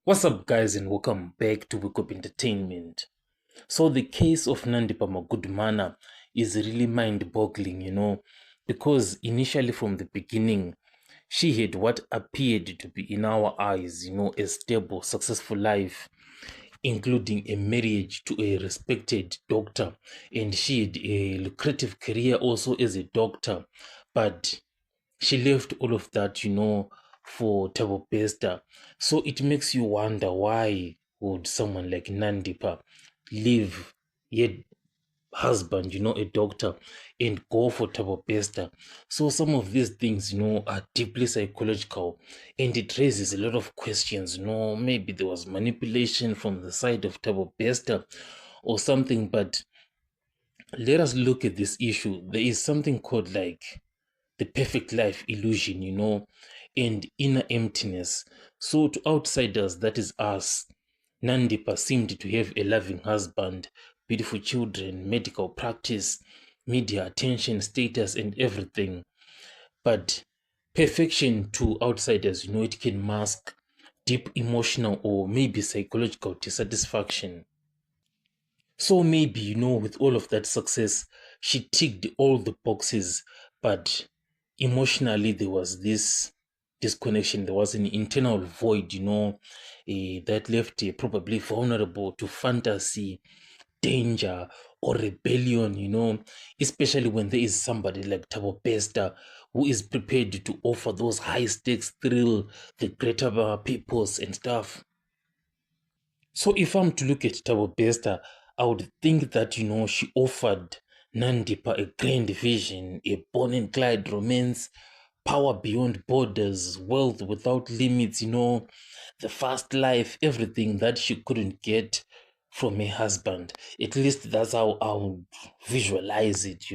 What's up, guys, and welcome back to Wake Up Entertainment. So, the case of Nandipha Magudumana is really mind boggling, because initially from the beginning, she had what appeared to be, in our eyes, a stable, successful life, including a marriage to a respected doctor, and she had a lucrative career also as a doctor. But she left all of that, for Tabo Besta. So it makes you wonder, why would someone like Nandipha leave yet husband, a doctor, and go for Tabo Besta? So some of these things, are deeply psychological, and it raises a lot of questions. Maybe there was manipulation from the side of Tabo Besta or something, but let us look at this issue. There is something called like the perfect life illusion, and inner emptiness. So to outsiders, that is us, Nandipha seemed to have a loving husband, beautiful children, medical practice, media attention, status, and everything. But perfection to outsiders, it can mask deep emotional or maybe psychological dissatisfaction. So maybe, with all of that success, she ticked all the boxes, but emotionally there was this disconnection. There was an internal void, that left her probably vulnerable to fantasy, danger, or rebellion, especially when there is somebody like Tabo Besta who is prepared to offer those high stakes thrill, the greater purpose and stuff. So if I'm to look at Tabo Besta, I would think that, she offered Nandipha a grand vision, a born and Clyde romance, power beyond borders, wealth without limits, the fast life, everything that she couldn't get from her husband. At least that's how I would visualize it,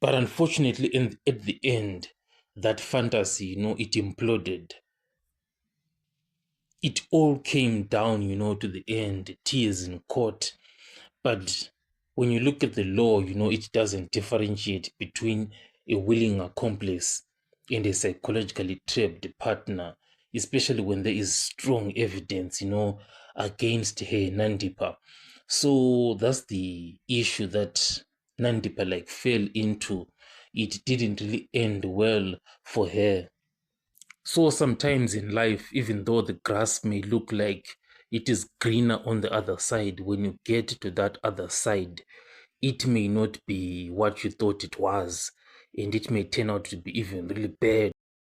But unfortunately, at the end, that fantasy, it imploded. It all came down, to the end, tears in court. But when you look at the law, it doesn't differentiate between a willing accomplice and a psychologically trapped partner, especially when there is strong evidence, against her, Nandipha. So that's the issue that Nandipha fell into. It didn't really end well for her. So sometimes in life, even though the grass may look like it is greener on the other side, when you get to that other side, it may not be what you thought it was, and it may turn out to be even really bad.